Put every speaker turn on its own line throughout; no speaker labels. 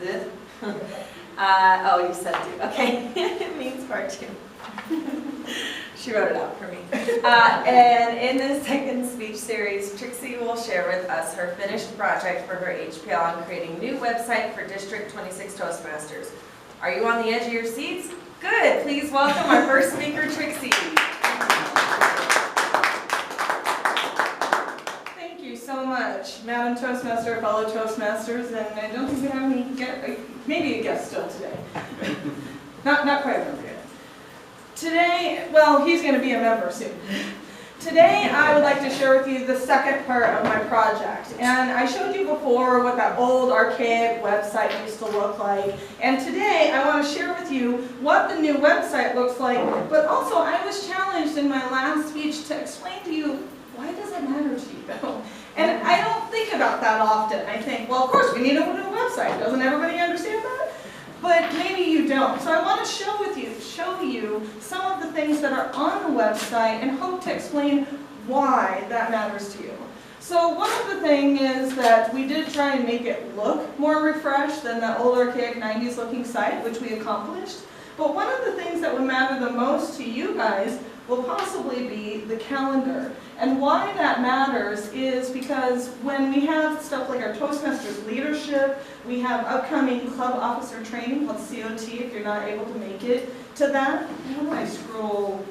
This? Oh, you said do. Okay. It means part 2. She wrote it out for me. And in this second speech series, Trixie will share with us her finished project for her HPL on creating a new website for District 26 Toastmasters. Are you on the edge of your seats? Good. Please welcome our first speaker, Trixie.
Thank you so much, Madam Toastmaster, fellow Toastmasters, and I don't think we have any maybe a guest still today. Not quite a member yet. Today, well, he's going to be a member soon. Today, I would like to share with you the second part of my project. And I showed you before what that old, archaic website used to look like. And today, I want to share with you what the new website looks like. But also, I was challenged in my last speech to explain to you, why does it matter to you? And I don't think about that often. I think, well, of course, we need a new website. Doesn't everybody understand that? But maybe you don't. So I want to show you some of the things that are on the website and hope to explain why that matters to you. So one of the things is that we did try and make it look more refreshed than the old archaic 90s looking site, which we accomplished. But one of the things that would matter the most to you guys will possibly be the calendar. And why that matters is because when we have stuff like our Toastmasters leadership, we have upcoming club officer training called COT if you're not able to make it to that. How do I scroll?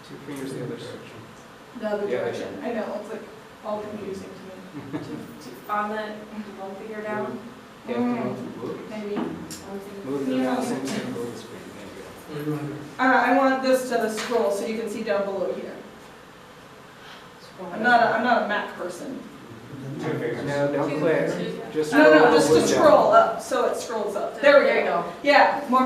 2 fingers the other direction.
The other direction. I know, it's like all confusing to me.
On the one finger down?
Yeah,
Maybe.
move the mouse into the screen. There you go.
I want this to scroll so you can see down below here. I'm not a Mac person.
2 fingers. No, don't click. Just
Just to scroll up, so it scrolls up. There we go. Yeah, more.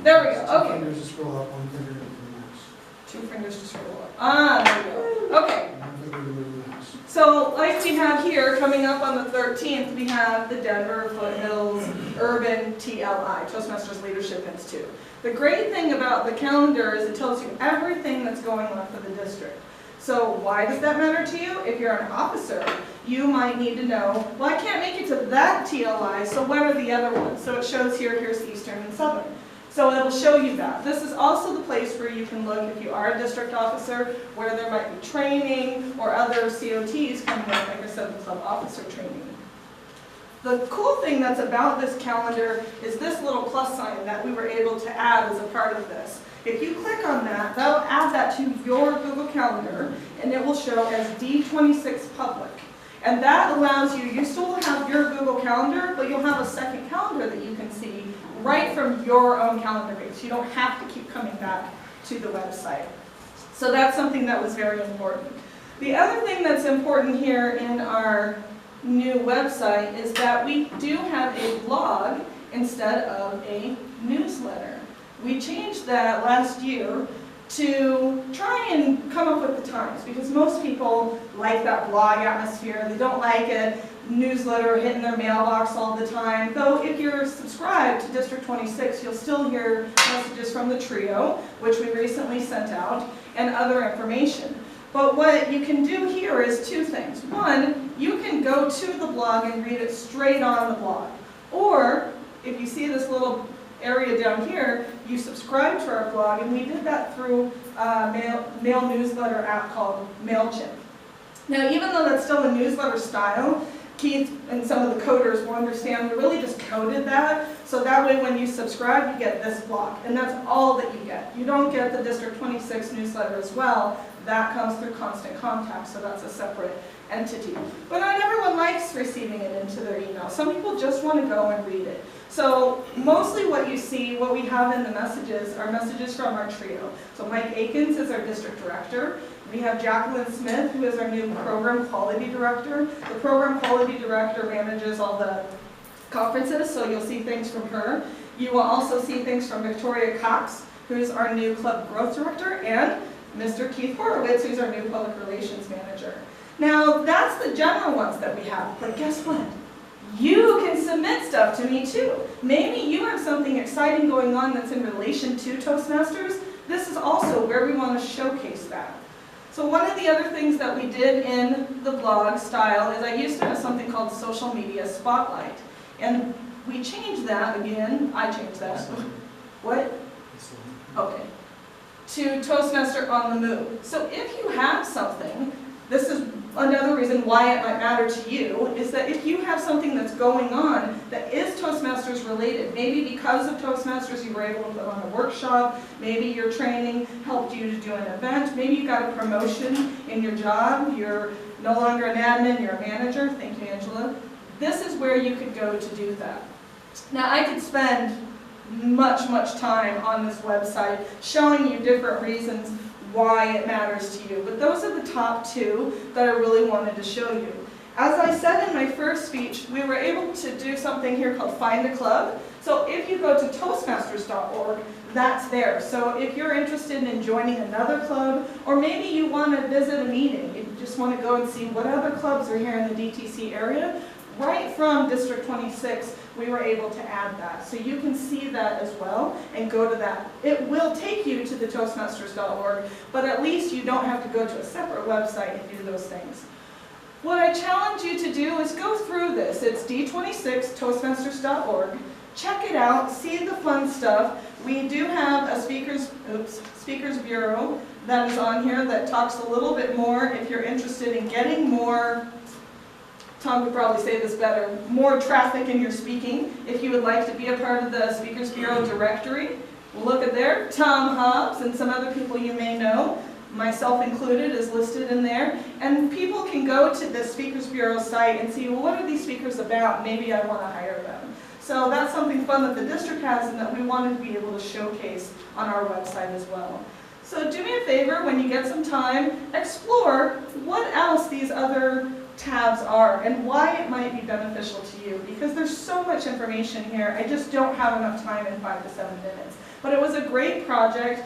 There we go. Okay.
2 fingers to scroll up, 1 finger to the mouse.
2 fingers to scroll up. Ah, there we go. Okay.
1 finger to the mouse.
So, like we have here, coming up on the 13th, we have the Denver Foothills Urban TLI, Toastmasters Leadership Institute. The great thing about the calendar is it tells you everything that's going on for the district. So why does that matter to you? If you're an officer, you might need to know, well, I can't make it to that TLI, so when are the other ones? So it shows here's Eastern and Southern. So it'll show you that. This is also the place where you can look, if you are a district officer, where there might be training or other COTs coming up, like I said, the club officer training. The cool thing that's about this calendar is this little plus sign that we were able to add as a part of this. If you click on that, that'll add that to your Google Calendar, and it will show as D26 Public. And that allows you still have your Google Calendar, but you'll have a second calendar that you can see right from your own calendar page. You don't have to keep coming back to the website. So that's something that was very important. The other thing that's important here in our new website is that we do have a blog instead of a newsletter. We changed that last year to try and come up with the times, because most people like that blog atmosphere. They don't like a newsletter hitting their mailbox all the time. Though if you're subscribed to District 26, you'll still hear messages from the trio, which we recently sent out, and other information. But what you can do here is 2 things. One, you can go to the blog and read it straight on the blog. Or, if you see this little area down here, you subscribe to our blog, and we did that through a mail newsletter app called MailChimp. Now, even though that's still a newsletter style, Keith and some of the coders will understand we really just coded that, so that way when you subscribe, you get this block, and that's all that you get. You don't get the District 26 newsletter as well. That comes through Constant Contact, so that's a separate entity. But not everyone likes receiving it into their email. Some people just want to go and read it. So mostly what you see, what we have in the messages, are messages from our trio. So Mike Akins is our district director. We have Jacqueline Smith, who is our new program quality director. The program quality director manages all the conferences, so you'll see things from her. You will also see things from Victoria Cox, who's our new club growth director, and Mr. Keith Horowitz, who's our new public relations manager. Now, that's the general ones that we have, but guess what? You can submit stuff to me too. Maybe you have something exciting going on that's in relation to Toastmasters. This is also where we want to showcase that. So one of the other things that we did in the blog style is I used to have something called Social Media Spotlight. And we changed that again, I changed that. What? Okay. To Toastmaster on the Move. So if you have something, this is another reason why it might matter to you, is that if you have something that's going on that is Toastmasters related, maybe because of Toastmasters you were able to put on a workshop, maybe your training helped you to do an event, maybe you got a promotion in your job, you're no longer an admin, you're a manager, thank you Angela. This is where you could go to do that. Now I could spend much time on this website showing you different reasons why it matters to you, but those are the top two that I really wanted to show you. As I said in my first speech, we were able to do something here called Find a Club. So if you go to Toastmasters.org, that's there. So if you're interested in joining another club, or maybe you want to visit a meeting, you just want to go and see what other clubs are here in the DTC area, right from District 26, we were able to add that. So you can see that as well and go to that. It will take you to the Toastmasters.org, but at least you don't have to go to a separate website and do those things. What I challenge you to do is go through this. It's D26, Toastmasters.org. Check it out, see the fun stuff. We do have a speakers bureau that is on here that talks a little bit more if you're interested in getting more, Tom could probably say this better, more traffic in your speaking. If you would like to be a part of the Speakers Bureau directory, we'll look at there. Tom Hobbs and some other people you may know, myself included, is listed in there. And people can go to the Speakers Bureau site and see, well, what are these speakers about? Maybe I want to hire them. So that's something fun that the district has and that we wanted to be able to showcase on our website as well. So do me a favor, when you get some time, explore what else these other tabs are and why it might be beneficial to you, because there's so much information here. I just don't have enough time in 5 to 7 minutes. But it was a great project.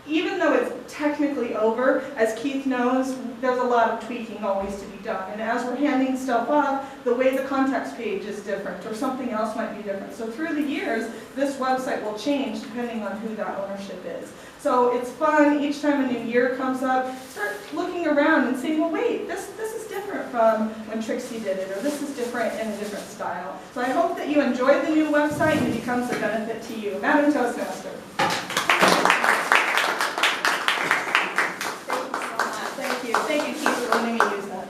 Even though it's technically over, as Keith knows, there's a lot of tweaking always to be done. And as we're handing stuff off, the way the contacts page is different, or something else might be different. So through the years, this website will change depending on who that ownership is. So it's fun, each time a new year comes up, start looking around and saying, well wait, this is different from when Trixie did it, or this is different in a different style. So I hope that you enjoy the new website and it becomes a benefit to you. Madam Toastmaster. Thank you, Keith, for letting me use that.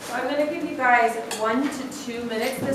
So I'm going to give you guys 1 to 2 minutes.